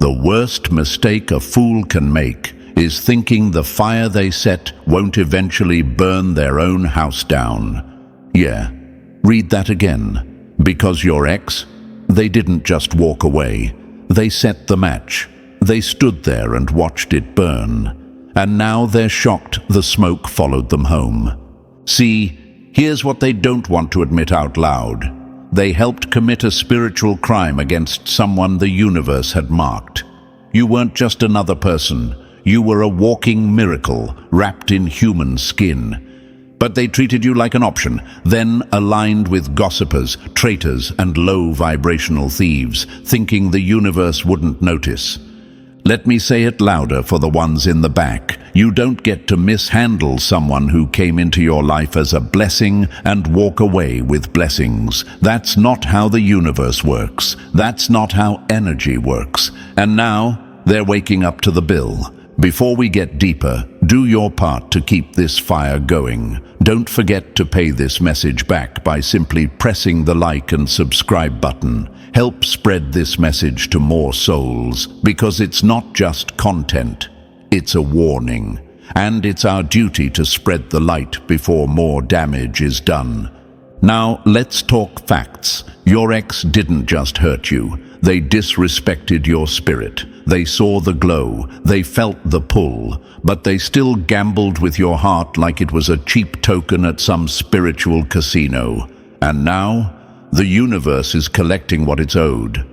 The worst mistake a fool can make is thinking the fire they set won't eventually burn their own house down. Yeah, read that again. Because your ex, they didn't just walk away. They set the match. They stood there and watched it burn. And now they're shocked the smoke followed them home. See, here's what they don't want to admit out loud. They helped commit a spiritual crime against someone the universe had marked. You weren't just another person. You were a walking miracle, wrapped in human skin. But they treated you like an option, then aligned with gossipers, traitors, and low-vibrational thieves, thinking the universe wouldn't notice. Let me say it louder for the ones in the back. You don't get to mishandle someone who came into your life as a blessing and walk away with blessings. That's not how the universe works. That's not how energy works. And now, they're waking up to the bill. Before we get deeper, do your part to keep this fire going. Don't forget to pay this message back by simply pressing the like and subscribe button. Help spread this message to more souls, because it's not just content, it's a warning. And it's our duty to spread the light before more damage is done. Now, let's talk facts. Your ex didn't just hurt you. They disrespected your spirit. They saw the glow. They felt the pull. But they still gambled with your heart like it was a cheap token at some spiritual casino. And now, the universe is collecting what it's owed.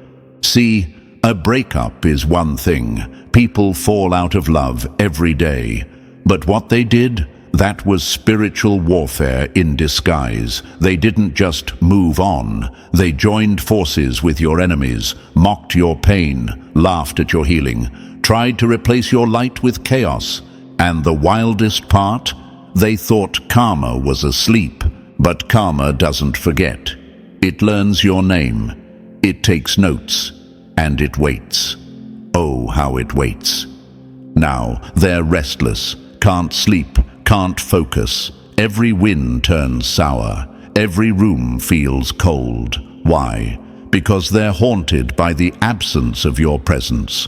See, a breakup is one thing. People fall out of love every day. But what they did, that was spiritual warfare in disguise. They didn't just move on. They joined forces with your enemies, mocked your pain, laughed at your healing, tried to replace your light with chaos. And the wildest part? They thought karma was asleep. But karma doesn't forget. It learns your name. It takes notes. And it waits. Oh, how it waits. Now, they're restless, can't sleep, can't focus. Every wind turns sour. Every room feels cold. Why? Because they're haunted by the absence of your presence.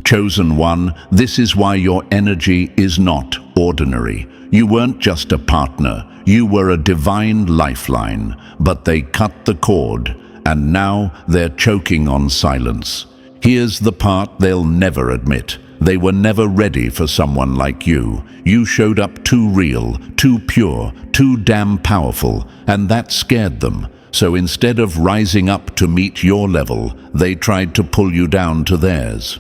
Chosen one, this is why your energy is not ordinary. You weren't just a partner. You were a divine lifeline. But they cut the cord, and now they're choking on silence. Here's the part they'll never admit. They were never ready for someone like you. You showed up too real, too pure, too damn powerful, and that scared them. So instead of rising up to meet your level, they tried to pull you down to theirs.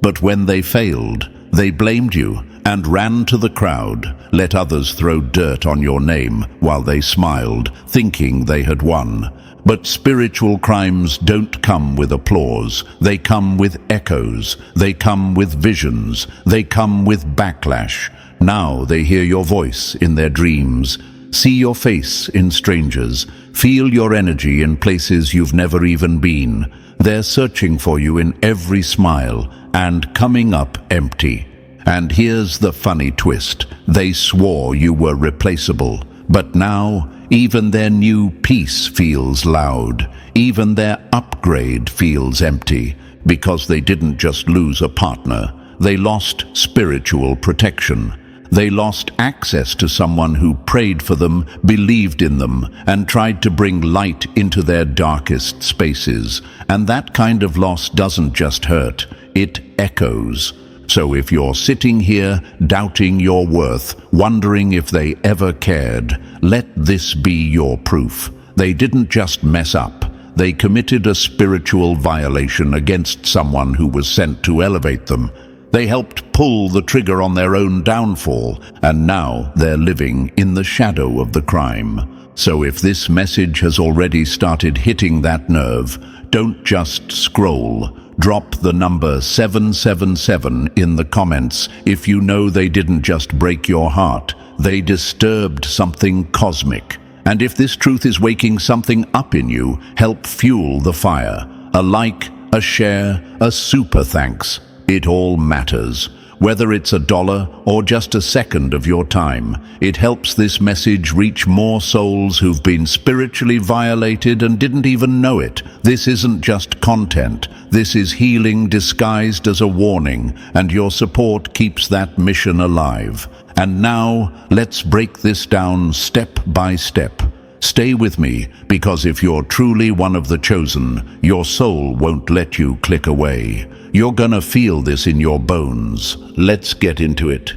But when they failed, they blamed you and ran to the crowd, let others throw dirt on your name while they smiled, thinking they had won. But spiritual crimes don't come with applause. They come with echoes. They come with visions. They come with backlash. Now they hear your voice in their dreams, see your face in strangers, feel your energy in places you've never even been. They're searching for you in every smile and coming up empty. And here's the funny twist. They swore you were replaceable, but now even their new peace feels loud. Even their upgrade feels empty, because they didn't just lose a partner. They lost spiritual protection. They lost access to someone who prayed for them, believed in them, and tried to bring light into their darkest spaces. And that kind of loss doesn't just hurt, it echoes. So if you're sitting here doubting your worth, wondering if they ever cared, let this be your proof. They didn't just mess up. They committed a spiritual violation against someone who was sent to elevate them. They helped pull the trigger on their own downfall, and now they're living in the shadow of the crime. So if this message has already started hitting that nerve, don't just scroll. Drop the number 777 in the comments if you know they didn't just break your heart, they disturbed something cosmic. And if this truth is waking something up in you, help fuel the fire. A like, a share, a super thanks. It all matters. Whether it's $1 or just a second of your time, it helps this message reach more souls who've been spiritually violated and didn't even know it. This isn't just content. This is healing disguised as a warning, and your support keeps that mission alive. And now, let's break this down step by step. Stay with me, because if you're truly one of the chosen, your soul won't let you click away. You're gonna feel this in your bones. Let's get into it.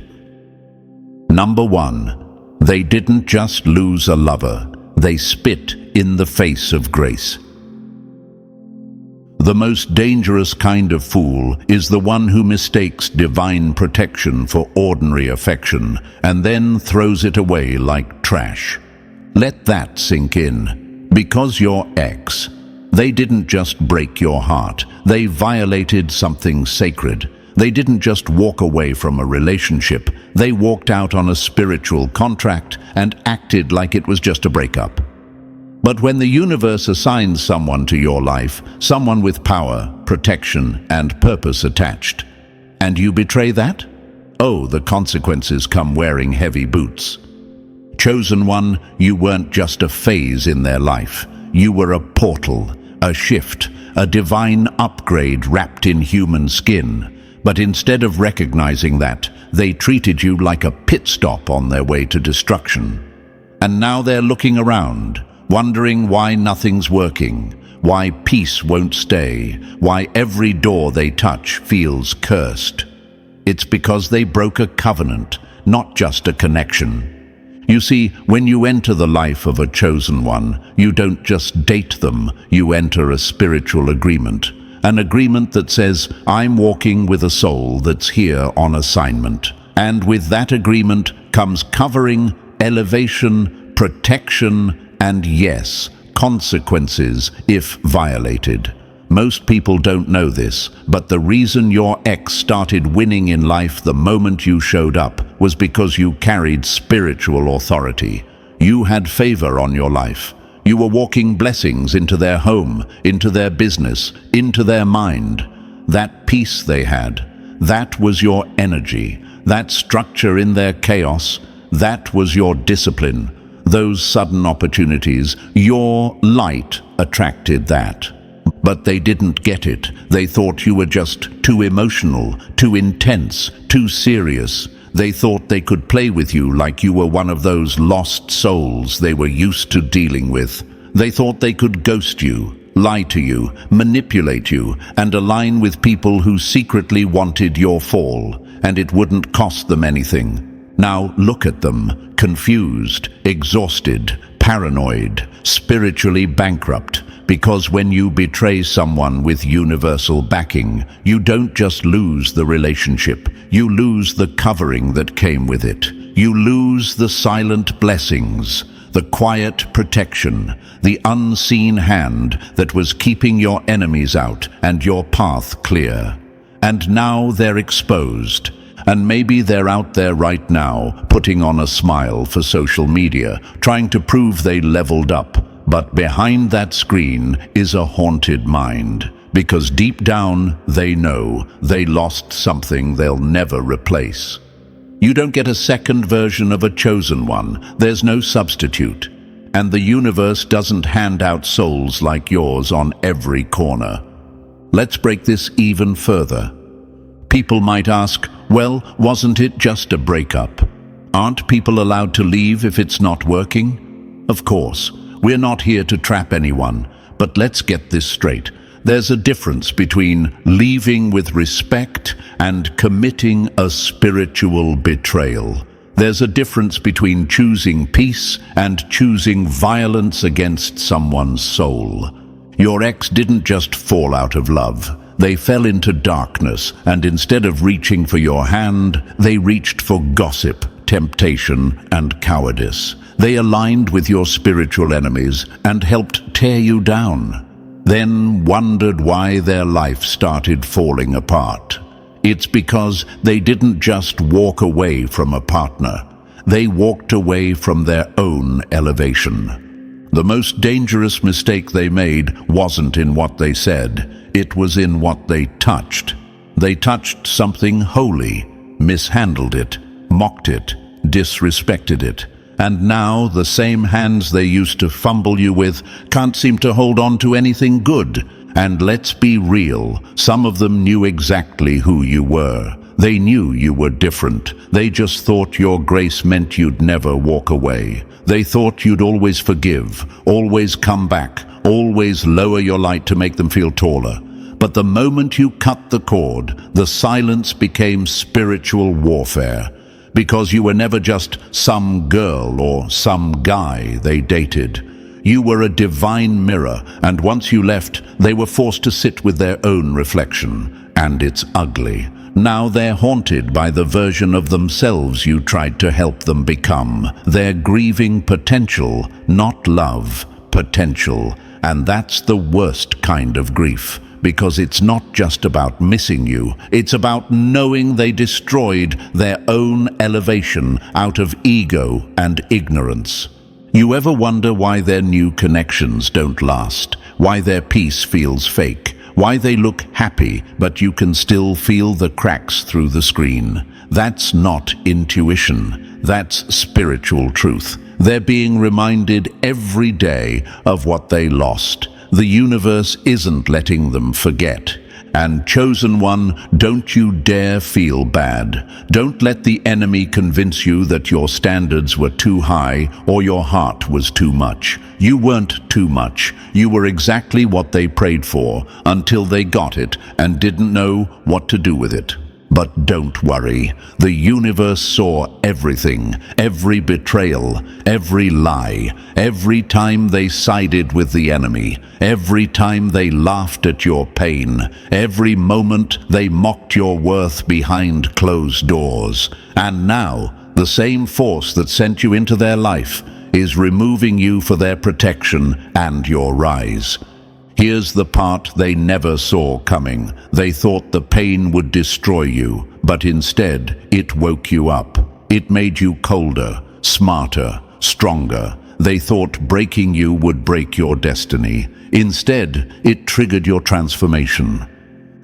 Number 1. They didn't just lose a lover. They spit in the face of grace. The most dangerous kind of fool is the one who mistakes divine protection for ordinary affection and then throws it away like trash. Let that sink in. Because your ex, they didn't just break your heart. They violated something sacred. They didn't just walk away from a relationship. They walked out on a spiritual contract and acted like it was just a breakup. But when the universe assigns someone to your life, someone with power, protection, and purpose attached, and you betray that? Oh, the consequences come wearing heavy boots. Chosen one, you weren't just a phase in their life. You were a portal, a shift, a divine upgrade wrapped in human skin. But instead of recognizing that, they treated you like a pit stop on their way to destruction. And now they're looking around, wondering why nothing's working, why peace won't stay, why every door they touch feels cursed. It's because they broke a covenant, not just a connection. You see, when you enter the life of a chosen one, you don't just date them, you enter a spiritual agreement. An agreement that says, I'm walking with a soul that's here on assignment. And with that agreement comes covering, elevation, protection, and yes, consequences if violated. Most people don't know this, but the reason your ex started winning in life the moment you showed up was because you carried spiritual authority. You had favor on your life. You were walking blessings into their home, into their business, into their mind. That peace they had, that was your energy. That structure in their chaos, that was your discipline. Those sudden opportunities, your light attracted that. But they didn't get it. They thought you were just too emotional, too intense, too serious. They thought they could play with you like you were one of those lost souls they were used to dealing with. They thought they could ghost you, lie to you, manipulate you, and align with people who secretly wanted your fall, and it wouldn't cost them anything. Now look at them, confused, exhausted, paranoid, spiritually bankrupt. Because when you betray someone with universal backing, you don't just lose the relationship, you lose the covering that came with it. You lose the silent blessings, the quiet protection, the unseen hand that was keeping your enemies out and your path clear. And now they're exposed. And maybe they're out there right now, putting on a smile for social media, trying to prove they leveled up. But behind that screen is a haunted mind, because deep down they know they lost something they'll never replace. You don't get a second version of a chosen one. There's no substitute. And the universe doesn't hand out souls like yours on every corner. Let's break this even further. People might ask, well, wasn't it just a breakup? Aren't people allowed to leave if it's not working? Of course. We're not here to trap anyone, but let's get this straight. There's a difference between leaving with respect and committing a spiritual betrayal. There's a difference between choosing peace and choosing violence against someone's soul. Your ex didn't just fall out of love. They fell into darkness, and instead of reaching for your hand, they reached for gossip, temptation, and cowardice. They aligned with your spiritual enemies and helped tear you down, then wondered why their life started falling apart. It's because they didn't just walk away from a partner. They walked away from their own elevation. The most dangerous mistake they made wasn't in what they said. It was in what they touched. They touched something holy, mishandled it, mocked it, disrespected it. And now the same hands they used to fumble you with can't seem to hold on to anything good. And let's be real, some of them knew exactly who you were. They knew you were different. They just thought your grace meant you'd never walk away. They thought you'd always forgive, always come back, always lower your light to make them feel taller. But the moment you cut the cord, the silence became spiritual warfare. Because you were never just some girl or some guy they dated. You were a divine mirror, and once you left, they were forced to sit with their own reflection. And it's ugly. Now they're haunted by the version of themselves you tried to help them become. They're grieving potential, not love, potential. And that's the worst kind of grief. Because it's not just about missing you, it's about knowing they destroyed their own elevation out of ego and ignorance. You ever wonder why their new connections don't last? Why their peace feels fake? Why they look happy, but you can still feel the cracks through the screen? That's not intuition. That's spiritual truth. They're being reminded every day of what they lost. The universe isn't letting them forget. And chosen one, don't you dare feel bad. Don't let the enemy convince you that your standards were too high or your heart was too much. You weren't too much. You were exactly what they prayed for until they got it and didn't know what to do with it. But don't worry, the universe saw everything, every betrayal, every lie, every time they sided with the enemy, every time they laughed at your pain, every moment they mocked your worth behind closed doors. And now, the same force that sent you into their life is removing you for their protection and your rise. Here's the part they never saw coming. They thought the pain would destroy you, but instead it woke you up. It made you colder, smarter, stronger. They thought breaking you would break your destiny. Instead, it triggered your transformation.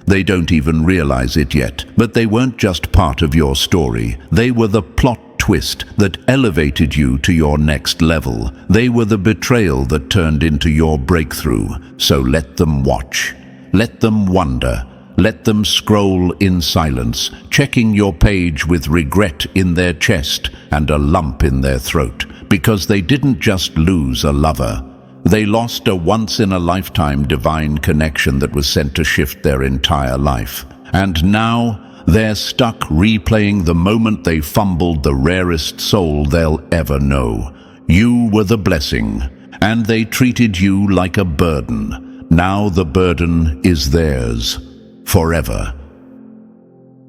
They don't even realize it yet, but they weren't just part of your story. They were the plot twist that elevated you to your next level. They were the betrayal that turned into your breakthrough. So let them watch. Let them wonder. Let them scroll in silence, checking your page with regret in their chest and a lump in their throat. Because they didn't just lose a lover. They lost a once-in-a-lifetime divine connection that was sent to shift their entire life. And now, they're stuck replaying the moment they fumbled the rarest soul they'll ever know. You were the blessing, and they treated you like a burden. Now the burden is theirs, forever.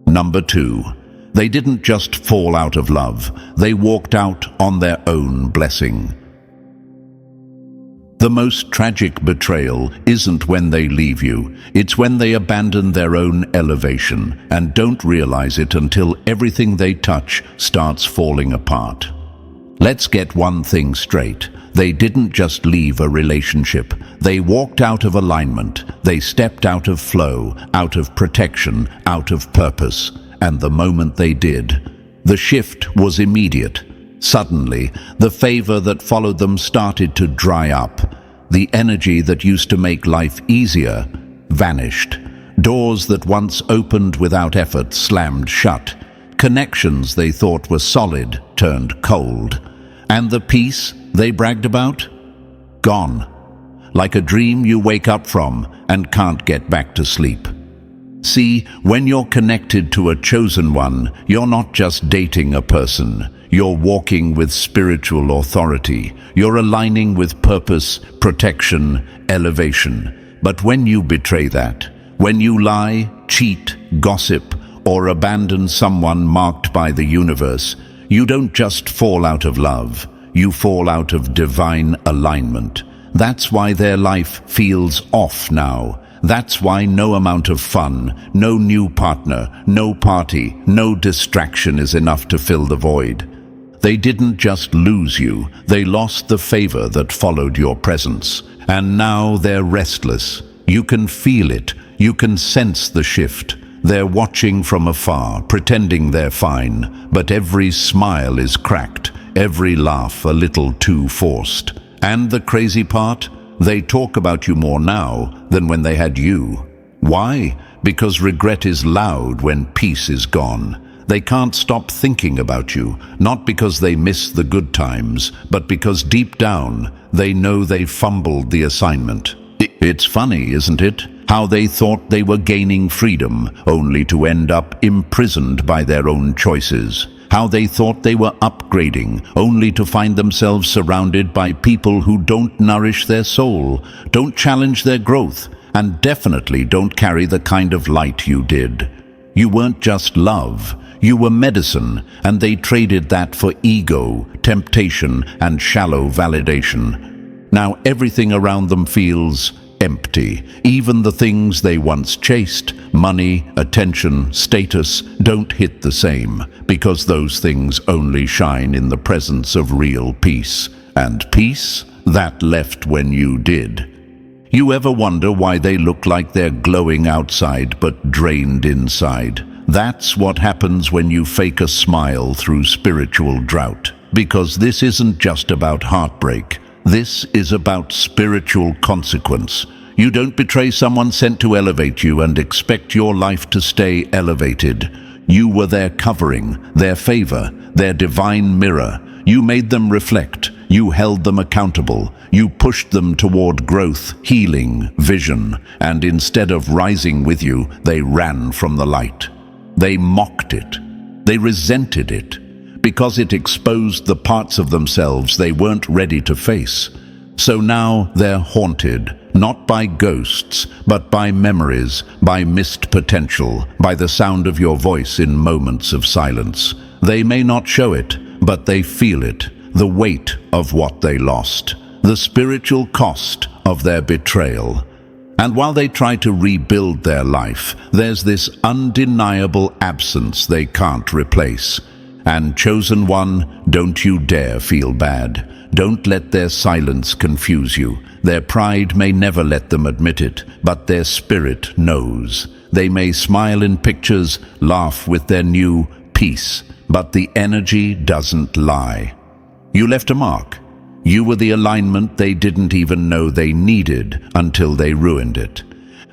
Number 2, they didn't just fall out of love, they walked out on their own blessing. The most tragic betrayal isn't when they leave you, it's when they abandon their own elevation and don't realize it until everything they touch starts falling apart. Let's get one thing straight. They didn't just leave a relationship. They walked out of alignment. They stepped out of flow, out of protection, out of purpose. And the moment they did, the shift was immediate. Suddenly, the favor that followed them started to dry up. The energy that used to make life easier vanished. Doors that once opened without effort slammed shut. Connections they thought were solid turned cold. And the peace they bragged about? Gone. Like a dream you wake up from and can't get back to sleep. See, when you're connected to a chosen one, you're not just dating a person. You're walking with spiritual authority. You're aligning with purpose, protection, elevation. But when you betray that, when you lie, cheat, gossip, or abandon someone marked by the universe, you don't just fall out of love. You fall out of divine alignment. That's why their life feels off now. That's why no amount of fun, no new partner, no party, no distraction is enough to fill the void. They didn't just lose you, they lost the favor that followed your presence. And now they're restless. You can feel it, you can sense the shift. They're watching from afar, pretending they're fine, but every smile is cracked, every laugh a little too forced. And the crazy part? They talk about you more now than when they had you. Why? Because regret is loud when peace is gone. They can't stop thinking about you, not because they miss the good times, but because deep down, they know they fumbled the assignment. It's funny, isn't it? How they thought they were gaining freedom, only to end up imprisoned by their own choices. How they thought they were upgrading, only to find themselves surrounded by people who don't nourish their soul, don't challenge their growth, and definitely don't carry the kind of light you did. You weren't just love. You were medicine, and they traded that for ego, temptation, and shallow validation. Now everything around them feels empty. Even the things they once chased, money, attention, status, don't hit the same, because those things only shine in the presence of real peace. And peace? That left when you did. You ever wonder why they look like they're glowing outside but drained inside? That's what happens when you fake a smile through spiritual drought. Because this isn't just about heartbreak. This is about spiritual consequence. You don't betray someone sent to elevate you and expect your life to stay elevated. You were their covering, their favor, their divine mirror. You made them reflect. You held them accountable. You pushed them toward growth, healing, vision. And instead of rising with you, they ran from the light. They mocked it. They resented it, because it exposed the parts of themselves they weren't ready to face. So now they're haunted, not by ghosts, but by memories, by missed potential, by the sound of your voice in moments of silence. They may not show it, but they feel it, the weight of what they lost, the spiritual cost of their betrayal. And while they try to rebuild their life, there's this undeniable absence they can't replace. And chosen one, don't you dare feel bad. Don't let their silence confuse you. Their pride may never let them admit it, but their spirit knows. They may smile in pictures, laugh with their new peace, but the energy doesn't lie. You left a mark. You were the alignment they didn't even know they needed until they ruined it.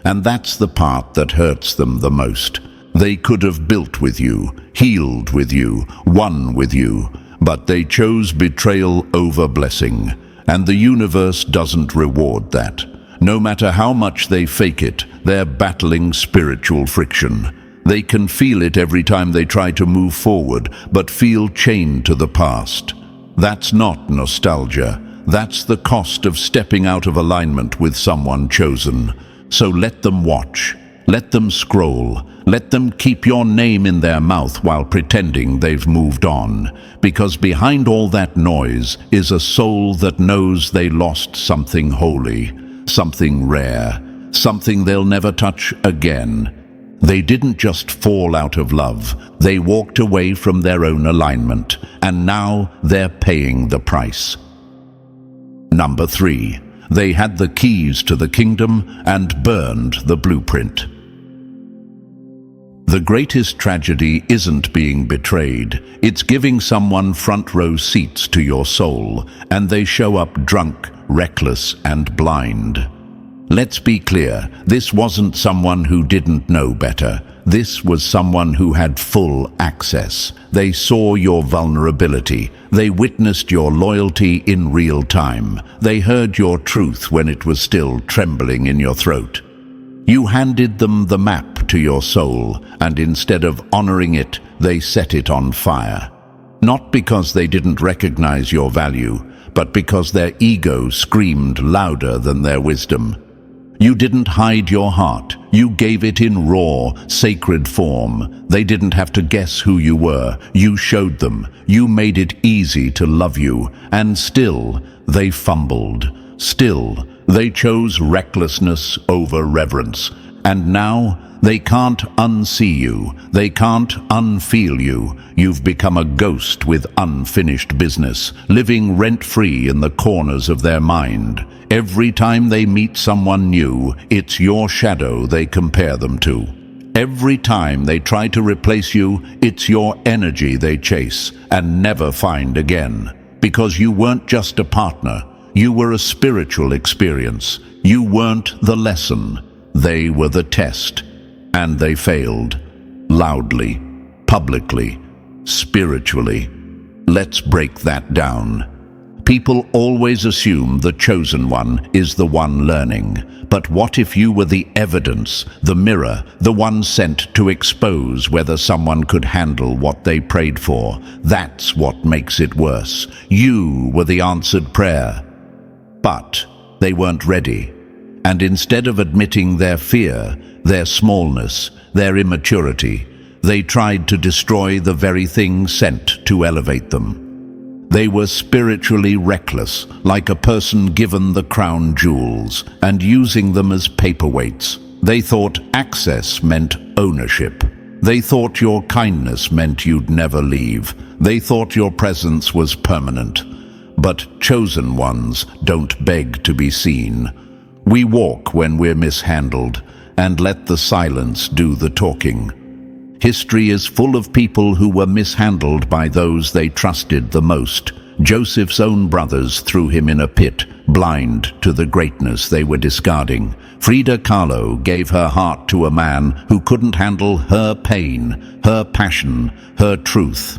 And that's the part that hurts them the most. They could have built with you, healed with you, won with you, but they chose betrayal over blessing. And the universe doesn't reward that. No matter how much they fake it, they're battling spiritual friction. They can feel it every time they try to move forward, but feel chained to the past. That's not nostalgia. That's the cost of stepping out of alignment with someone chosen. So let them watch. Let them scroll. Let them keep your name in their mouth while pretending they've moved on. Because behind all that noise is a soul that knows they lost something holy, something rare, something they'll never touch again. They didn't just fall out of love. They walked away from their own alignment, and now they're paying the price. Number 3. They had the keys to the kingdom and burned the blueprint. The greatest tragedy isn't being betrayed. It's giving someone front row seats to your soul, and they show up drunk, reckless, and blind. Let's be clear, this wasn't someone who didn't know better. This was someone who had full access. They saw your vulnerability. They witnessed your loyalty in real time. They heard your truth when it was still trembling in your throat. You handed them the map to your soul, and instead of honoring it, they set it on fire. Not because they didn't recognize your value, but because their ego screamed louder than their wisdom. You didn't hide your heart. You gave it in raw, sacred form. They didn't have to guess who you were. You showed them. You made it easy to love you. And still, they fumbled. Still, they chose recklessness over reverence. And now, they can't unsee you. They can't unfeel you. You've become a ghost with unfinished business, living rent-free in the corners of their mind. Every time they meet someone new, it's your shadow they compare them to. Every time they try to replace you, it's your energy they chase and never find again. Because you weren't just a partner, you were a spiritual experience. You weren't the lesson, they were the test. And they failed. Loudly, publicly, spiritually. Let's break that down. People always assume the chosen one is the one learning. But what if you were the evidence, the mirror, the one sent to expose whether someone could handle what they prayed for? That's what makes it worse. You were the answered prayer. But they weren't ready. And instead of admitting their fear, their smallness, their immaturity, they tried to destroy the very thing sent to elevate them. They were spiritually reckless, like a person given the crown jewels, and using them as paperweights. They thought access meant ownership. They thought your kindness meant you'd never leave. They thought your presence was permanent. But chosen ones don't beg to be seen. We walk when we're mishandled, and let the silence do the talking. History is full of people who were mishandled by those they trusted the most. Joseph's own brothers threw him in a pit, blind to the greatness they were discarding. Frida Kahlo gave her heart to a man who couldn't handle her pain, her passion, her truth.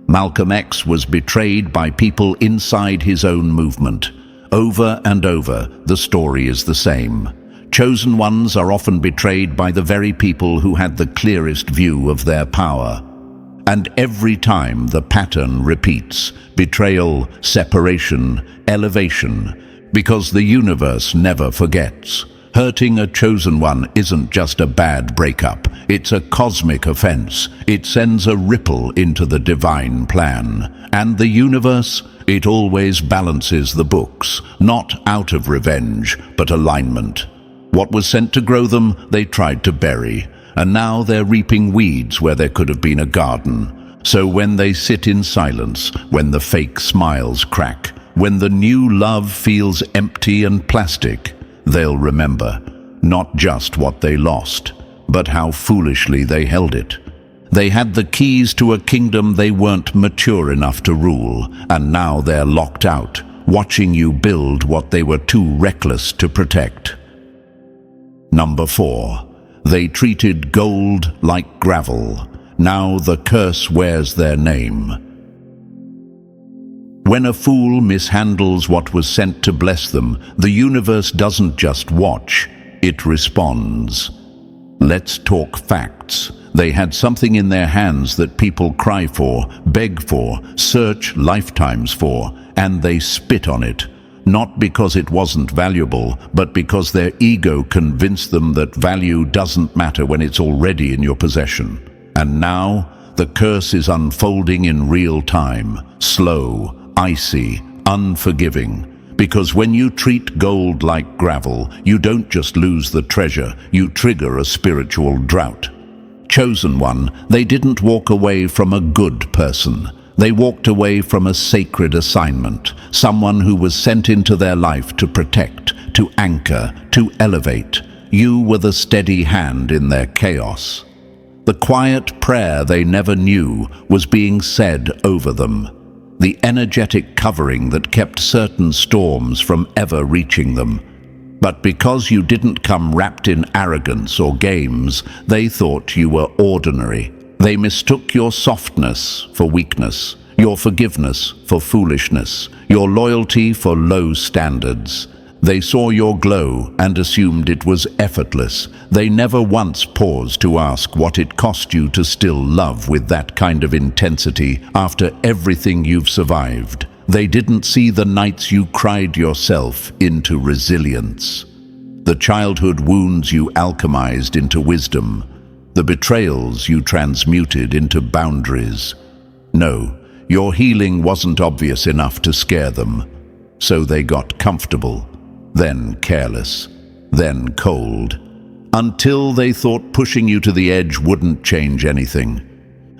Malcolm X was betrayed by people inside his own movement. Over and over, the story is the same. Chosen ones are often betrayed by the very people who had the clearest view of their power. And every time the pattern repeats: betrayal, separation, elevation, because the universe never forgets. Hurting a chosen one isn't just a bad breakup, it's a cosmic offense. It sends a ripple into the divine plan. And the universe, it always balances the books, not out of revenge, but alignment. What was sent to grow them, they tried to bury, and now they're reaping weeds where there could have been a garden. So when they sit in silence, when the fake smiles crack, when the new love feels empty and plastic, they'll remember not just what they lost, but how foolishly they held it. They had the keys to a kingdom they weren't mature enough to rule, and now they're locked out, watching you build what they were too reckless to protect. Number 4. They treated gold like gravel. Now the curse wears their name. When a fool mishandles what was sent to bless them, the universe doesn't just watch, it responds. Let's talk facts. They had something in their hands that people cry for, beg for, search lifetimes for, and they spit on it. Not because it wasn't valuable, but because their ego convinced them that value doesn't matter when it's already in your possession. And now, the curse is unfolding in real time, slow, icy, unforgiving. Because when you treat gold like gravel, you don't just lose the treasure, you trigger a spiritual drought. Chosen one, they didn't walk away from a good person. They walked away from a sacred assignment, someone who was sent into their life to protect, to anchor, to elevate. You were the steady hand in their chaos. The quiet prayer they never knew was being said over them, the energetic covering that kept certain storms from ever reaching them. But because you didn't come wrapped in arrogance or games, they thought you were ordinary. They mistook your softness for weakness, your forgiveness for foolishness, your loyalty for low standards. They saw your glow and assumed it was effortless. They never once paused to ask what it cost you to still love with that kind of intensity after everything you've survived. They didn't see the nights you cried yourself into resilience, the childhood wounds you alchemized into wisdom, the betrayals you transmuted into boundaries. No, your healing wasn't obvious enough to scare them, so they got comfortable, then careless, then cold, until they thought pushing you to the edge wouldn't change anything.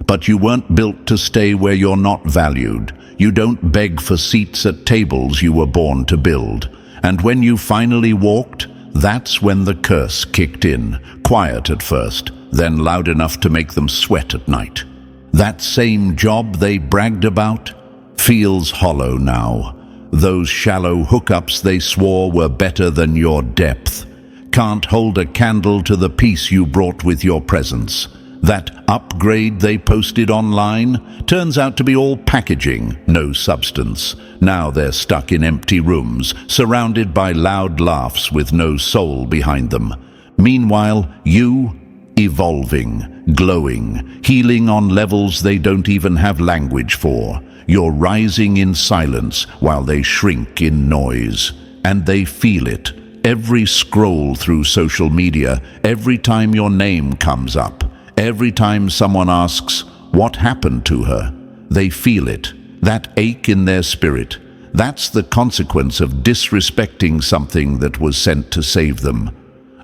But you weren't built to stay where you're not valued. You don't beg for seats at tables you were born to build. And when you finally walked, that's when the curse kicked in, quiet at first, then loud enough to make them sweat at night. That same job they bragged about feels hollow now. Those shallow hookups they swore were better than your depth can't hold a candle to the peace you brought with your presence. That upgrade they posted online turns out to be all packaging, no substance. Now they're stuck in empty rooms, surrounded by loud laughs with no soul behind them. Meanwhile, you, evolving, glowing, healing on levels they don't even have language for. You're rising in silence while they shrink in noise. And they feel it. Every scroll through social media, every time your name comes up, every time someone asks, what happened to her? They feel it. That ache in their spirit. That's the consequence of disrespecting something that was sent to save them.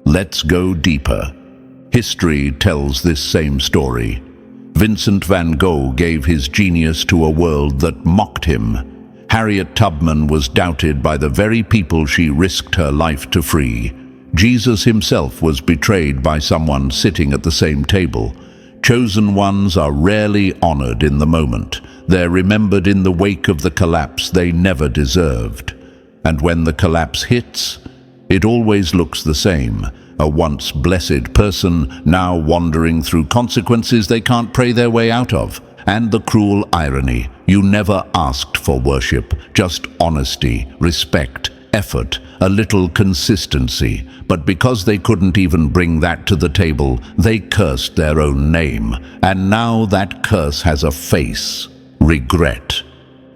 Let's go deeper. History tells this same story. Vincent van Gogh gave his genius to a world that mocked him. Harriet Tubman was doubted by the very people she risked her life to free. Jesus himself was betrayed by someone sitting at the same table. Chosen ones are rarely honored in the moment. They're remembered in the wake of the collapse they never deserved. And when the collapse hits, it always looks the same. A once blessed person now wandering through consequences they can't pray their way out of. And the cruel irony, you never asked for worship, just honesty, respect, effort, a little consistency. But because they couldn't even bring that to the table, they cursed their own name. And now that curse has a face: regret.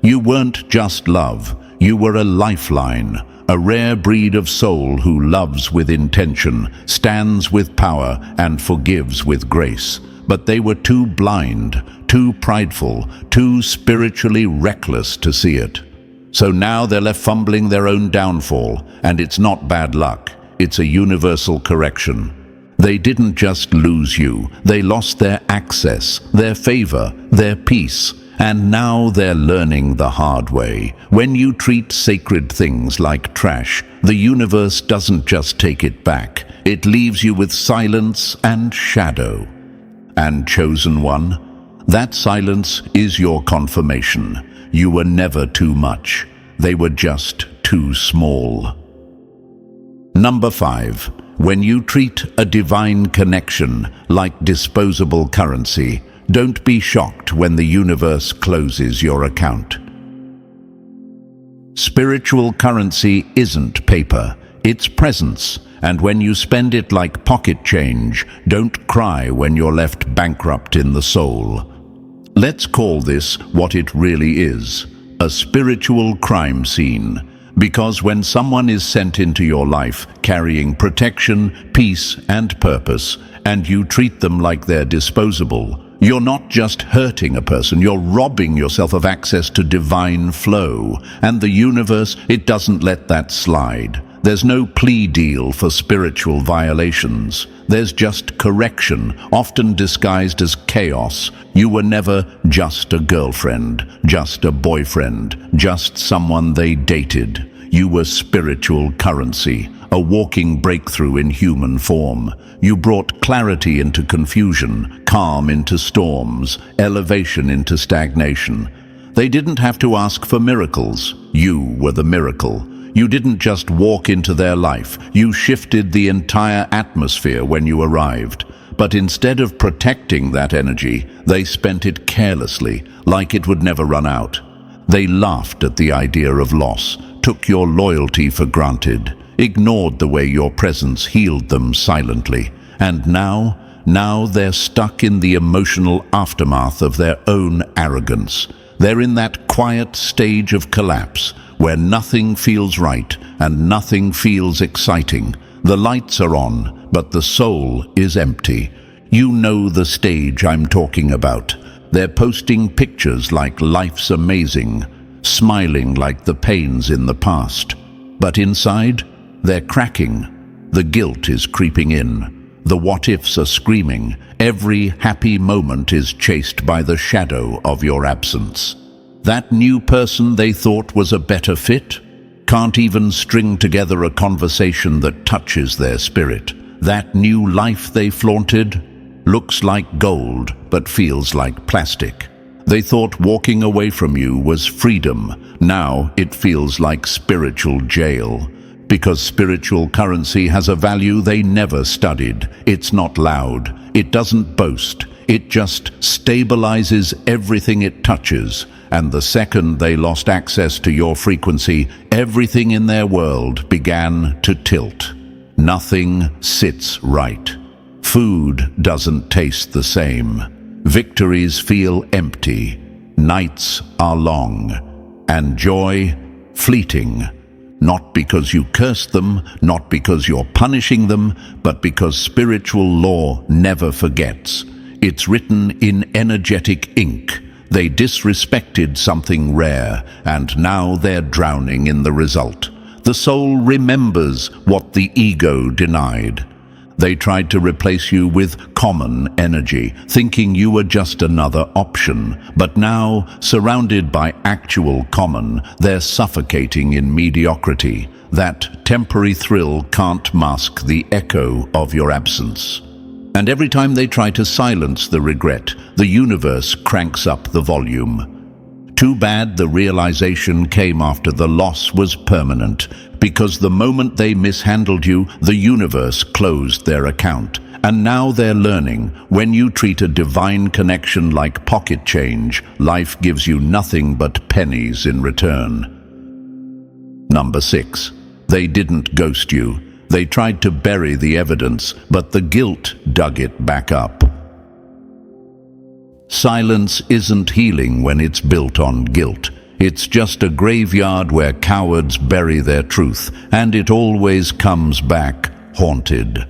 You weren't just love, you were a lifeline. A rare breed of soul who loves with intention, stands with power, and forgives with grace. But they were too blind, too prideful, too spiritually reckless to see it. So now they're left fumbling their own downfall, and it's not bad luck, it's a universal correction. They didn't just lose you, they lost their access, their favor, their peace. And now they're learning the hard way. When you treat sacred things like trash, the universe doesn't just take it back. It leaves you with silence and shadow. And chosen one, that silence is your confirmation. You were never too much. They were just too small. Number 5. When you treat a divine connection like disposable currency, don't be shocked when the universe closes your account. Spiritual currency isn't paper, it's presence. And when you spend it like pocket change, don't cry when you're left bankrupt in the soul. Let's call this what it really is: a spiritual crime scene. Because when someone is sent into your life carrying protection, peace, and purpose, and you treat them like they're disposable, you're not just hurting a person, you're robbing yourself of access to divine flow. And the universe, it doesn't let that slide. There's no plea deal for spiritual violations. There's just correction, often disguised as chaos. You were never just a girlfriend, just a boyfriend, just someone they dated. You were spiritual currency, a walking breakthrough in human form. You brought clarity into confusion, calm into storms, elevation into stagnation. They didn't have to ask for miracles. You were the miracle. You didn't just walk into their life. You shifted the entire atmosphere when you arrived. But instead of protecting that energy, they spent it carelessly, like it would never run out. They laughed at the idea of loss, took your loyalty for granted, ignored the way your presence healed them silently. And now they're stuck in the emotional aftermath of their own arrogance. They're in that quiet stage of collapse where nothing feels right and nothing feels exciting. The lights are on, but the soul is empty. You know the stage I'm talking about. They're posting pictures like life's amazing, smiling like the pains in the past. But inside, they're cracking. The guilt is creeping in. The what-ifs are screaming. Every happy moment is chased by the shadow of your absence. That new person they thought was a better fit can't even string together a conversation that touches their spirit. That new life they flaunted looks like gold but feels like plastic. They thought walking away from you was freedom. Now it feels like spiritual jail. Because spiritual currency has a value they never studied. It's not loud. It doesn't boast. It just stabilizes everything it touches. And the second they lost access to your frequency, everything in their world began to tilt. Nothing sits right. Food doesn't taste the same. Victories feel empty. Nights are long. And joy fleeting. Not because you cursed them, not because you're punishing them, but because spiritual law never forgets. It's written in energetic ink. They disrespected something rare, and now they're drowning in the result. The soul remembers what the ego denied. They tried to replace you with common energy, thinking you were just another option. But now, surrounded by actual common, they're suffocating in mediocrity. That temporary thrill can't mask the echo of your absence. And every time they try to silence the regret, the universe cranks up the volume. Too bad the realization came after the loss was permanent, because the moment they mishandled you, the universe closed their account. And now they're learning, when you treat a divine connection like pocket change, life gives you nothing but pennies in return. Number 6. They didn't ghost you. They tried to bury the evidence, but the guilt dug it back up. Silence isn't healing when it's built on guilt. It's just a graveyard where cowards bury their truth, and it always comes back haunted.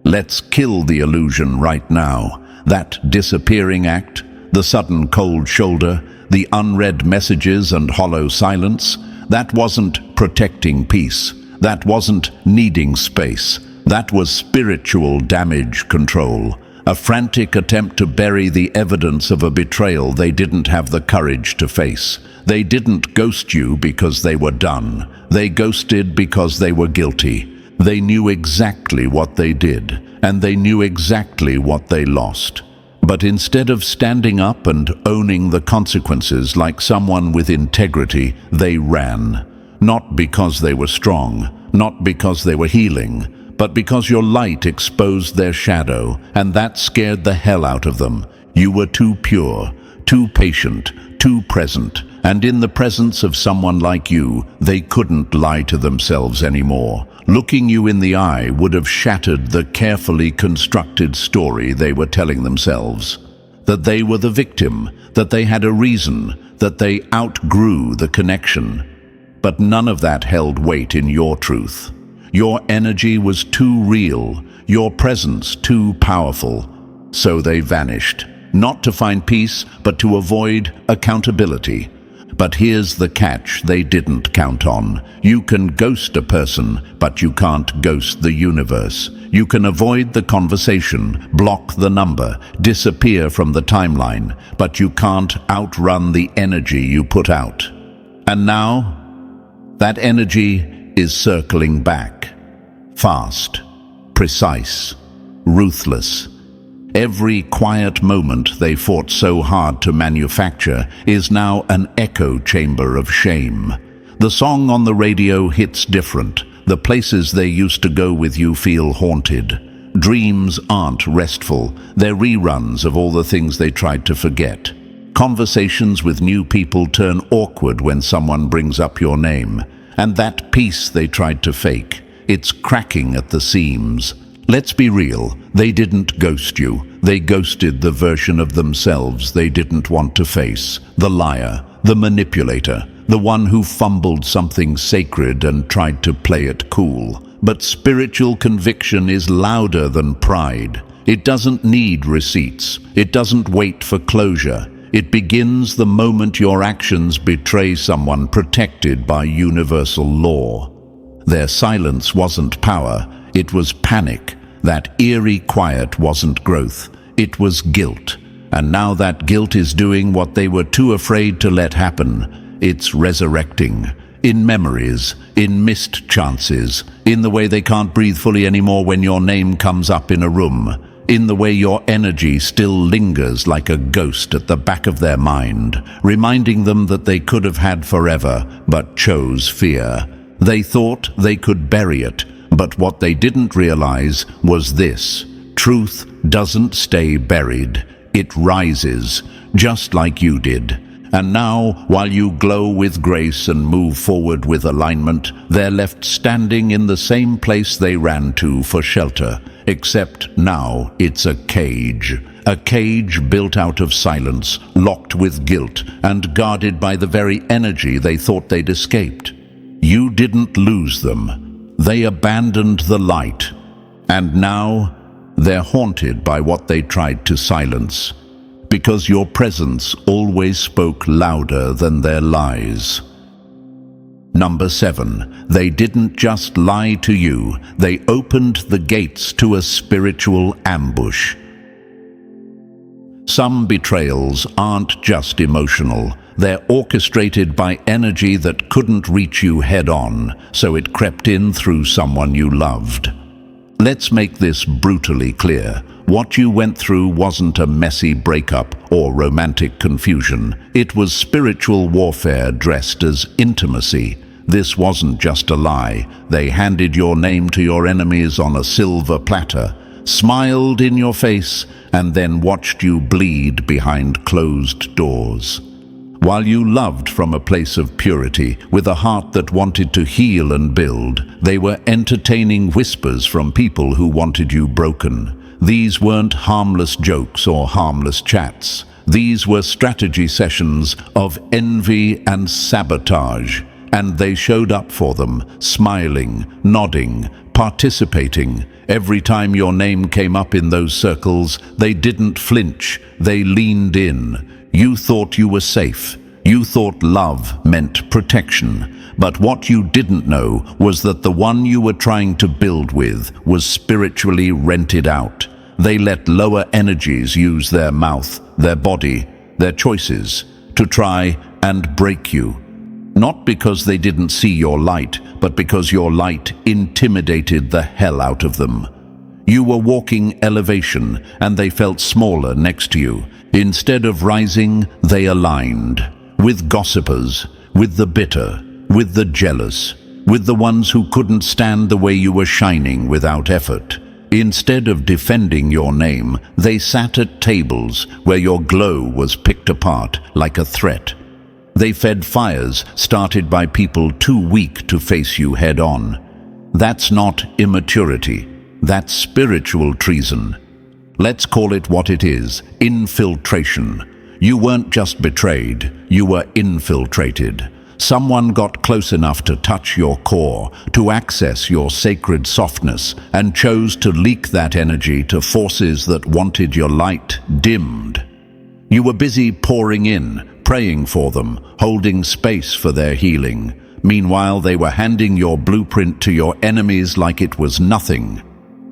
Let's kill the illusion right now. That disappearing act, the sudden cold shoulder, the unread messages and hollow silence, that wasn't protecting peace. That wasn't needing space. That was spiritual damage control. A frantic attempt to bury the evidence of a betrayal they didn't have the courage to face. They didn't ghost you because they were done. They ghosted because they were guilty. They knew exactly what they did, and they knew exactly what they lost. But instead of standing up and owning the consequences like someone with integrity, they ran. Not because they were strong, not because they were healing, but because your light exposed their shadow, and that scared the hell out of them. You were too pure, too patient, too present, and in the presence of someone like you, they couldn't lie to themselves anymore. Looking you in the eye would have shattered the carefully constructed story they were telling themselves. That they were the victim, that they had a reason, that they outgrew the connection. But none of that held weight in your truth. Your energy was too real, your presence too powerful. So they vanished, not to find peace, but to avoid accountability. But here's the catch they didn't count on. You can ghost a person, but you can't ghost the universe. You can avoid the conversation, block the number, disappear from the timeline, but you can't outrun the energy you put out. And now, that energy is circling back. Fast, precise, ruthless. Every quiet moment they fought so hard to manufacture is now an echo chamber of shame. The song on the radio hits different. The places they used to go with you feel haunted. Dreams aren't restful. They're reruns of all the things they tried to forget. Conversations with new people turn awkward when someone brings up your name. And that peace they tried to fake, it's cracking at the seams. Let's be real, they didn't ghost you. They ghosted the version of themselves they didn't want to face. The liar, the manipulator, the one who fumbled something sacred and tried to play it cool. But spiritual conviction is louder than pride. It doesn't need receipts. It doesn't wait for closure. It begins the moment your actions betray someone protected by universal law. Their silence wasn't power, it was panic. That eerie quiet wasn't growth, it was guilt. And now that guilt is doing what they were too afraid to let happen. It's resurrecting. In memories, in missed chances, in the way they can't breathe fully anymore when your name comes up in a room. in the way your energy still lingers like a ghost at the back of their mind, reminding them that they could have had forever, but chose fear. They thought they could bury it, but what they didn't realize was this: truth doesn't stay buried, it rises, just like you did. And now, while you glow with grace and move forward with alignment, they're left standing in the same place they ran to for shelter, except now it's a cage. A cage built out of silence, locked with guilt, and guarded by the very energy they thought they'd escaped. You didn't lose them. They abandoned the light. And now, they're haunted by what they tried to silence, because your presence always spoke louder than their lies. Number 7, they didn't just lie to you, they opened the gates to a spiritual ambush. Some betrayals aren't just emotional, they're orchestrated by energy that couldn't reach you head-on, so it crept in through someone you loved. Let's make this brutally clear. What you went through wasn't a messy breakup or romantic confusion. It was spiritual warfare dressed as intimacy. This wasn't just a lie. They handed your name to your enemies on a silver platter, smiled in your face, and then watched you bleed behind closed doors. While you loved from a place of purity, with a heart that wanted to heal and build, they were entertaining whispers from people who wanted you broken. These weren't harmless jokes or harmless chats. These were strategy sessions of envy and sabotage, and they showed up for them, smiling, nodding, participating. Every time your name came up in those circles, they didn't flinch, they leaned in. You thought you were safe. You thought love meant protection. But what you didn't know was that the one you were trying to build with was spiritually rented out. They let lower energies use their mouth, their body, their choices to try and break you. Not because they didn't see your light, but because your light intimidated the hell out of them. You were walking elevation, and they felt smaller next to you. Instead of rising, they aligned. With gossipers, with the bitter, with the jealous, with the ones who couldn't stand the way you were shining without effort. Instead of defending your name, they sat at tables where your glow was picked apart like a threat. They fed fires started by people too weak to face you head-on. That's not immaturity. That's spiritual treason. Let's call it what it is: infiltration. You weren't just betrayed, you were infiltrated. Someone got close enough to touch your core, to access your sacred softness, and chose to leak that energy to forces that wanted your light dimmed. You were busy pouring in, praying for them, holding space for their healing. Meanwhile, they were handing your blueprint to your enemies like it was nothing.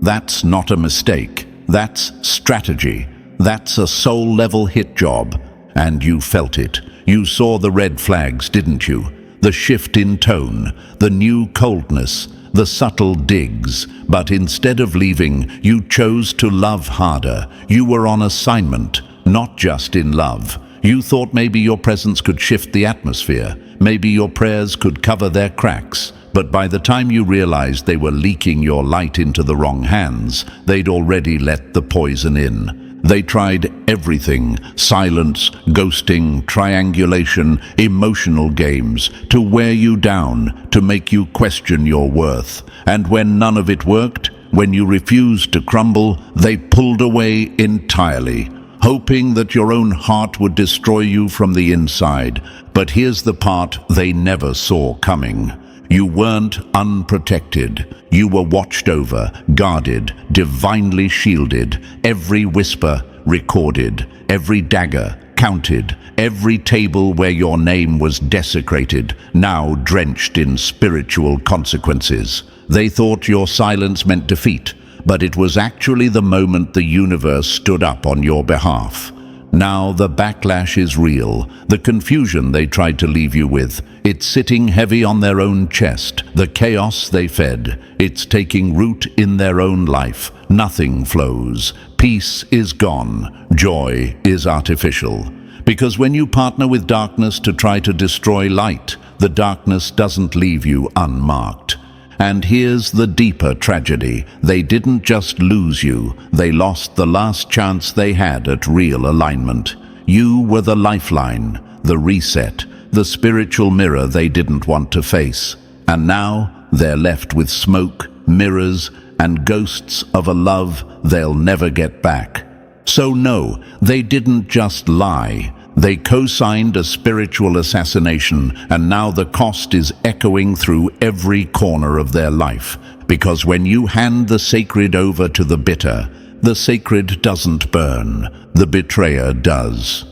That's not a mistake. That's strategy. That's a soul-level hit job. And you felt it. You saw the red flags, didn't you? The shift in tone, the new coldness, the subtle digs. But instead of leaving, you chose to love harder. You were on assignment, not just in love. You thought maybe your presence could shift the atmosphere. Maybe your prayers could cover their cracks. But by the time you realized they were leaking your light into the wrong hands, they'd already let the poison in. They tried everything: silence, ghosting, triangulation, emotional games, to wear you down, to make you question your worth. And when none of it worked, when you refused to crumble, they pulled away entirely, hoping that your own heart would destroy you from the inside. But here's the part they never saw coming. You weren't unprotected. You were watched over, guarded, divinely shielded. Every whisper recorded, every dagger counted, every table where your name was desecrated, now drenched in spiritual consequences. They thought your silence meant defeat, but it was actually the moment the universe stood up on your behalf. Now the backlash is real. The confusion they tried to leave you with, it's sitting heavy on their own chest. The chaos they fed, it's taking root in their own life. Nothing flows. Peace is gone. Joy is artificial. Because when you partner with darkness to try to destroy light, the darkness doesn't leave you unmarked. And here's the deeper tragedy. They didn't just lose you, they lost the last chance they had at real alignment. You were the lifeline, the reset, the spiritual mirror they didn't want to face. And now they're left with smoke, mirrors, and ghosts of a love they'll never get back. So no, they didn't just lie. They co-signed a spiritual assassination, and now the cost is echoing through every corner of their life. Because when you hand the sacred over to the bitter, the sacred doesn't burn, the betrayer does.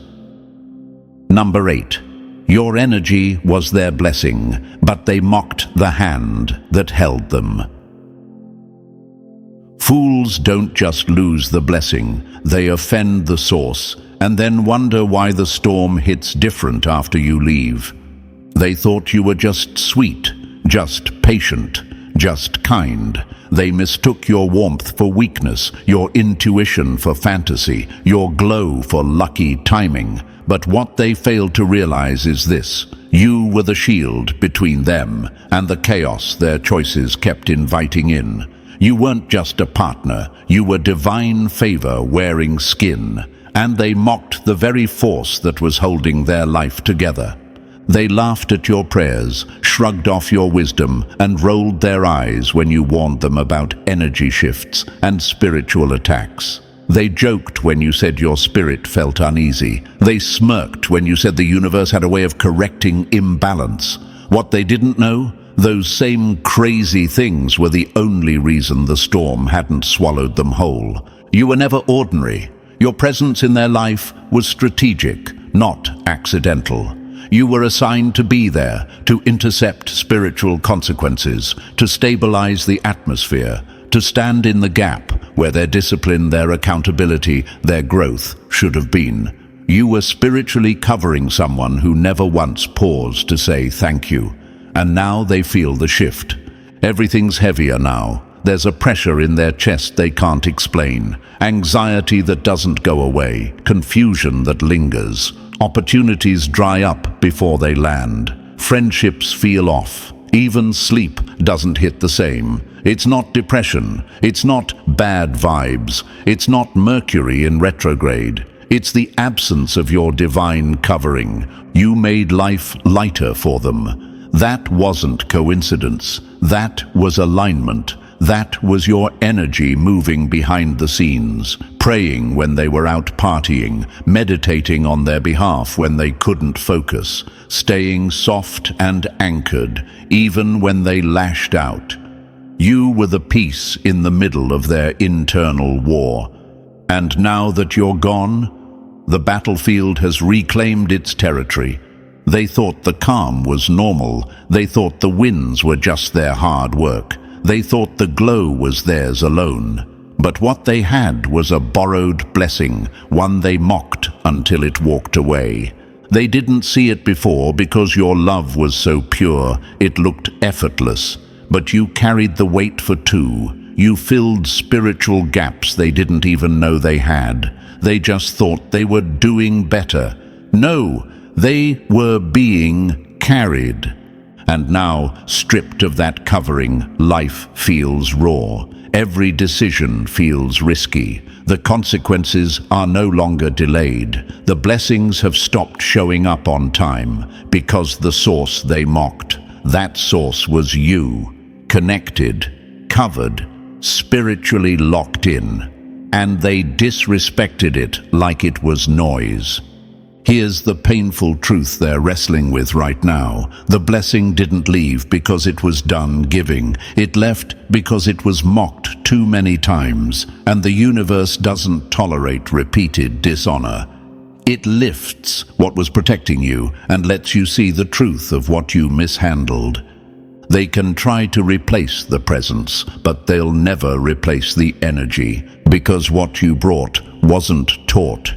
Number 8. Your energy was their blessing, but they mocked the hand that held them. Fools don't just lose the blessing, they offend the source, and then wonder why the storm hits different after you leave. They thought you were just sweet, just patient, just kind. They mistook your warmth for weakness, your intuition for fantasy, your glow for lucky timing. But what they failed to realize is this: you were the shield between them and the chaos their choices kept inviting in. You weren't just a partner, you were divine favor wearing skin. And they mocked the very force that was holding their life together. They laughed at your prayers, shrugged off your wisdom, and rolled their eyes when you warned them about energy shifts and spiritual attacks. They joked when you said your spirit felt uneasy. They smirked when you said the universe had a way of correcting imbalance. What they didn't know? Those same crazy things were the only reason the storm hadn't swallowed them whole. You were never ordinary. Your presence in their life was strategic, not accidental. You were assigned to be there, to intercept spiritual consequences, to stabilize the atmosphere, to stand in the gap where their discipline, their accountability, their growth should have been. You were spiritually covering someone who never once paused to say thank you. And now they feel the shift. Everything's heavier now. There's a pressure in their chest they can't explain. Anxiety that doesn't go away. Confusion that lingers. Opportunities dry up before they land. Friendships feel off. Even sleep doesn't hit the same. It's not depression. It's not bad vibes. It's not Mercury in retrograde. It's the absence of your divine covering. You made life lighter for them. That wasn't coincidence. That was alignment. That was your energy moving behind the scenes, praying when they were out partying, meditating on their behalf when they couldn't focus, staying soft and anchored, even when they lashed out. You were the peace in the middle of their internal war. And now that you're gone, the battlefield has reclaimed its territory. They thought the calm was normal. They thought the wins were just their hard work. They thought the glow was theirs alone. But what they had was a borrowed blessing, one they mocked until it walked away. They didn't see it before because your love was so pure, it looked effortless. But you carried the weight for two. You filled spiritual gaps they didn't even know they had. They just thought they were doing better. No, they were being carried. And now, stripped of that covering, life feels raw. Every decision feels risky. The consequences are no longer delayed. The blessings have stopped showing up on time because the source they mocked, that source was you, connected, covered, spiritually locked in, and they disrespected it like it was noise. Here's the painful truth they're wrestling with right now. The blessing didn't leave because it was done giving. It left because it was mocked too many times, and the universe doesn't tolerate repeated dishonor. It lifts what was protecting you and lets you see the truth of what you mishandled. They can try to replace the presence, but they'll never replace the energy, because what you brought wasn't taught.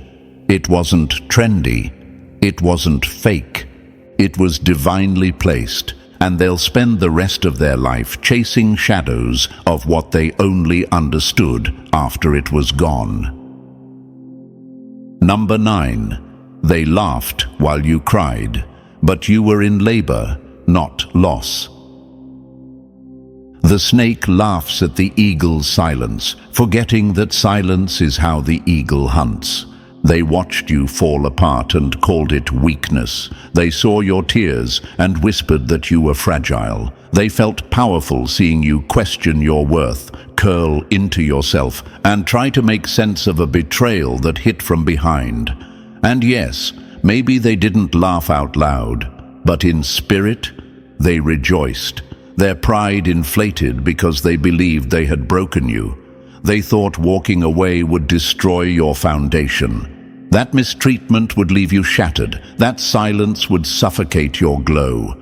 It wasn't trendy. It wasn't fake. It was divinely placed, and they'll spend the rest of their life chasing shadows of what they only understood after it was gone. Number 9. They laughed while you cried, but you were in labor, not loss. The snake laughs at the eagle's silence, forgetting that silence is how the eagle hunts. They watched you fall apart and called it weakness. They saw your tears and whispered that you were fragile. They felt powerful seeing you question your worth, curl into yourself, and try to make sense of a betrayal that hit from behind. And yes, maybe they didn't laugh out loud, but in spirit, they rejoiced. Their pride inflated because they believed they had broken you. They thought walking away would destroy your foundation. That mistreatment would leave you shattered. That silence would suffocate your glow.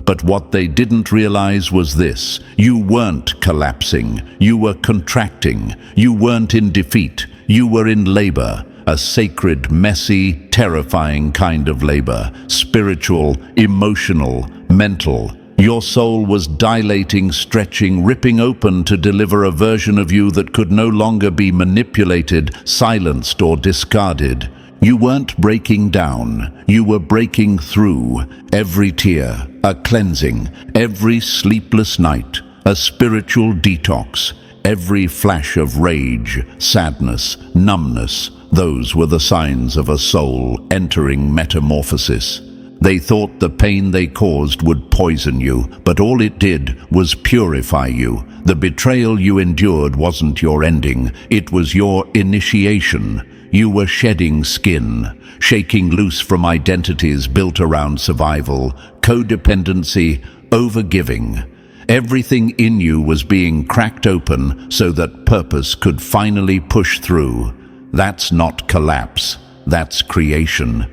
But what they didn't realize was this: you weren't collapsing. You were contracting. You weren't in defeat. You were in labor. A sacred, messy, terrifying kind of labor. Spiritual, emotional, mental. Your soul was dilating, stretching, ripping open to deliver a version of you that could no longer be manipulated, silenced, or discarded. You weren't breaking down, you were breaking through. Every tear, a cleansing. Every sleepless night, a spiritual detox. Every flash of rage, sadness, numbness, those were the signs of a soul entering metamorphosis. They thought the pain they caused would poison you, but all it did was purify you. The betrayal you endured wasn't your ending, it was your initiation. You were shedding skin, shaking loose from identities built around survival, codependency, overgiving. Everything in you was being cracked open so that purpose could finally push through. That's not collapse, that's creation.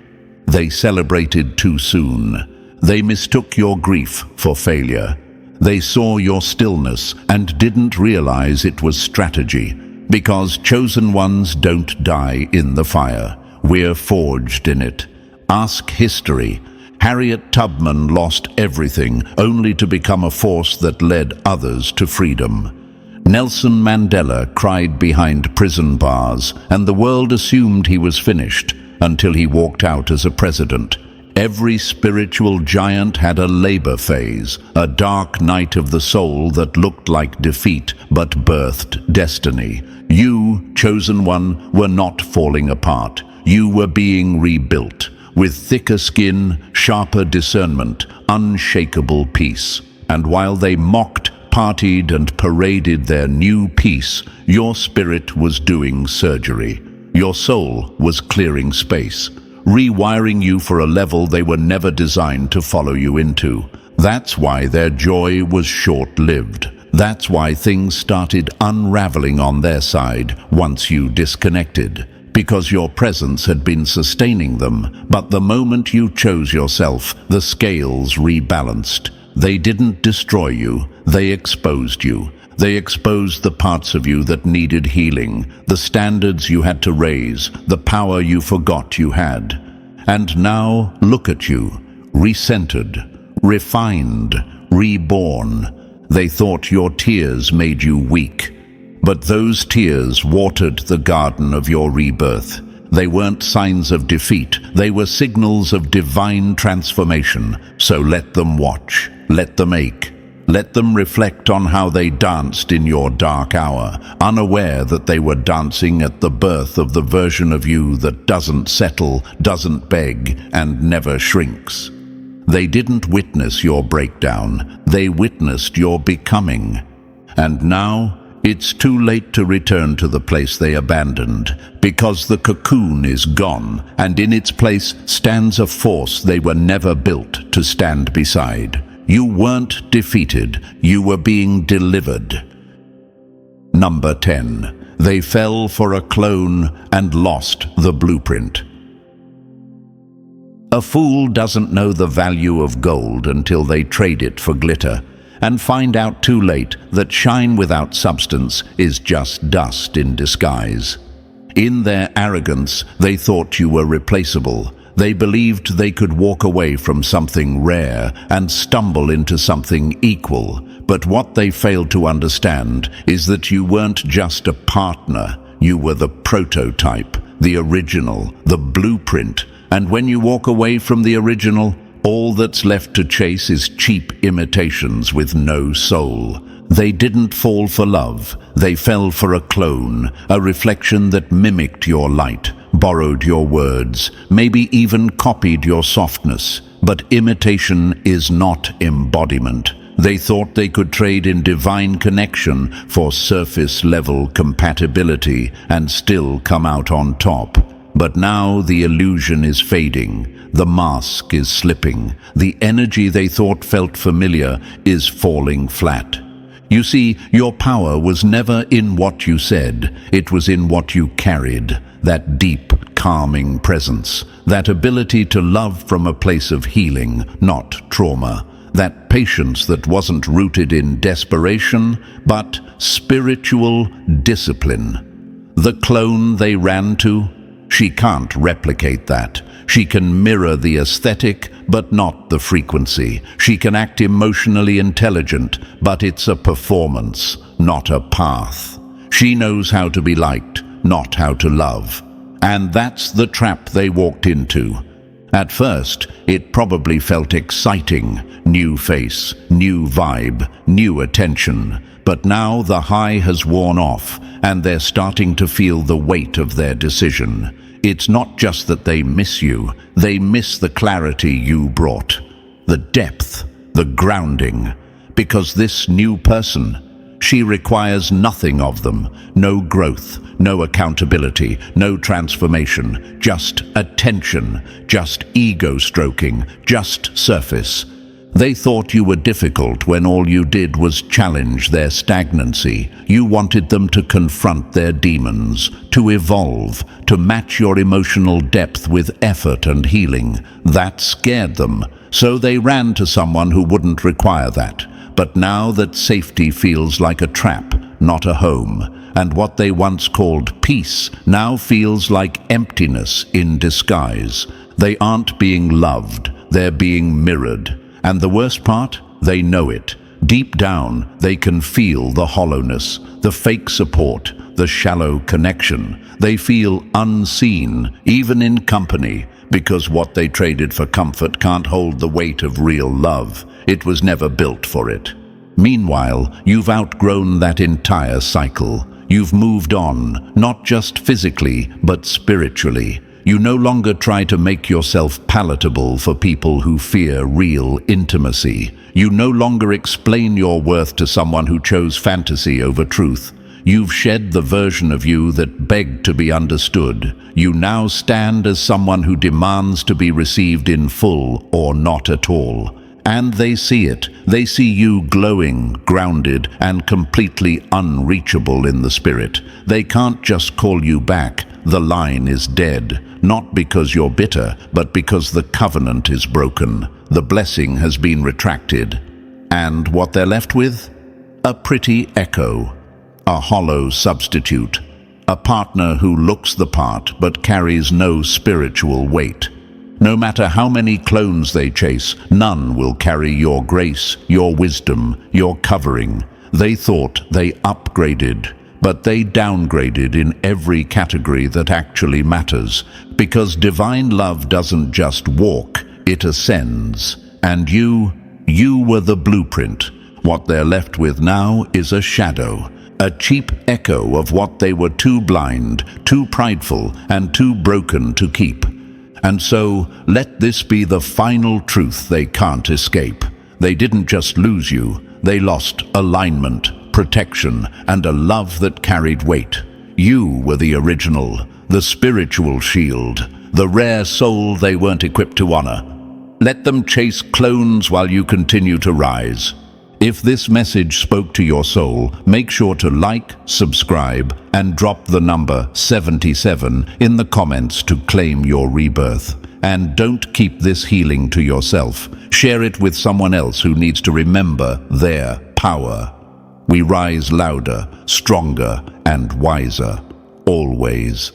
They celebrated too soon. They mistook your grief for failure. They saw your stillness and didn't realize it was strategy. Because chosen ones don't die in the fire. We're forged in it. Ask history. Harriet Tubman lost everything only to become a force that led others to freedom. Nelson Mandela cried behind prison bars, and the world assumed he was finished until he walked out as a president. Every spiritual giant had a labor phase, a dark night of the soul that looked like defeat but birthed destiny. You, chosen one, were not falling apart. You were being rebuilt, with thicker skin, sharper discernment, unshakable peace. And while they mocked, partied, and paraded their new peace, your spirit was doing surgery. Your soul was clearing space, rewiring you for a level they were never designed to follow you into. That's why their joy was short-lived. That's why things started unraveling on their side once you disconnected. Because your presence had been sustaining them, but the moment you chose yourself, the scales rebalanced. They didn't destroy you, they exposed you. They exposed the parts of you that needed healing, the standards you had to raise, the power you forgot you had. And now, look at you, recentered, refined, reborn. They thought your tears made you weak, but those tears watered the garden of your rebirth. They weren't signs of defeat, they were signals of divine transformation. So let them watch, let them ache. Let them reflect on how they danced in your dark hour, unaware that they were dancing at the birth of the version of you that doesn't settle, doesn't beg, and never shrinks. They didn't witness your breakdown, they witnessed your becoming. And now, it's too late to return to the place they abandoned, because the cocoon is gone, and in its place stands a force they were never built to stand beside. You weren't defeated, you were being delivered. Number 10. They fell for a clone and lost the blueprint. A fool doesn't know the value of gold until they trade it for glitter, and find out too late that shine without substance is just dust in disguise. In their arrogance, they thought you were replaceable. They believed they could walk away from something rare and stumble into something equal. But what they failed to understand is that you weren't just a partner. You were the prototype, the original, the blueprint. And when you walk away from the original, all that's left to chase is cheap imitations with no soul. They didn't fall for love. They fell for a clone, a reflection that mimicked your light, borrowed your words, maybe even copied your softness. But imitation is not embodiment. They thought they could trade in divine connection for surface-level compatibility and still come out on top. But now the illusion is fading. The mask is slipping. The energy they thought felt familiar is falling flat. You see, your power was never in what you said. It was in what you carried. That deep, calming presence. That ability to love from a place of healing, not trauma. That patience that wasn't rooted in desperation, but spiritual discipline. The clone they ran to? She can't replicate that. She can mirror the aesthetic, but not the frequency. She can act emotionally intelligent, but it's a performance, not a path. She knows how to be liked, not how to love. And that's the trap they walked into. At first, it probably felt exciting. New face, new vibe, new attention. But now the high has worn off, and they're starting to feel the weight of their decision. It's not just that they miss you, they miss the clarity you brought. The depth, the grounding. Because this new person, she requires nothing of them. No growth, no accountability, no transformation. Just attention, just ego stroking, just surface. They thought you were difficult when all you did was challenge their stagnancy. You wanted them to confront their demons, to evolve, to match your emotional depth with effort and healing. That scared them, so they ran to someone who wouldn't require that. But now that safety feels like a trap, not a home, and what they once called peace now feels like emptiness in disguise. They aren't being loved, they're being mirrored. And the worst part? They know it. Deep down, they can feel the hollowness, the fake support, the shallow connection. They feel unseen, even in company, because what they traded for comfort can't hold the weight of real love. It was never built for it. Meanwhile, you've outgrown that entire cycle. You've moved on, not just physically, but spiritually. You no longer try to make yourself palatable for people who fear real intimacy. You no longer explain your worth to someone who chose fantasy over truth. You've shed the version of you that begged to be understood. You now stand as someone who demands to be received in full or not at all. And they see it. They see you glowing, grounded, and completely unreachable in the spirit. They can't just call you back. The line is dead. Not because you're bitter, but because the covenant is broken. The blessing has been retracted. And what they're left with? A pretty echo. A hollow substitute. A partner who looks the part but carries no spiritual weight. No matter how many clones they chase, none will carry your grace, your wisdom, your covering. They thought they upgraded, but they downgraded in every category that actually matters. Because divine love doesn't just walk, it ascends. And you were the blueprint. What they're left with now is a shadow. A cheap echo of what they were too blind, too prideful, and too broken to keep. And so, let this be the final truth they can't escape. They didn't just lose you, they lost alignment, protection, and a love that carried weight. You were the original, the spiritual shield, the rare soul they weren't equipped to honor. Let them chase clones while you continue to rise. If this message spoke to your soul, make sure to like, subscribe, and drop the number 77 in the comments to claim your rebirth. And don't keep this healing to yourself. Share it with someone else who needs to remember their power. We rise louder, stronger, and wiser, always.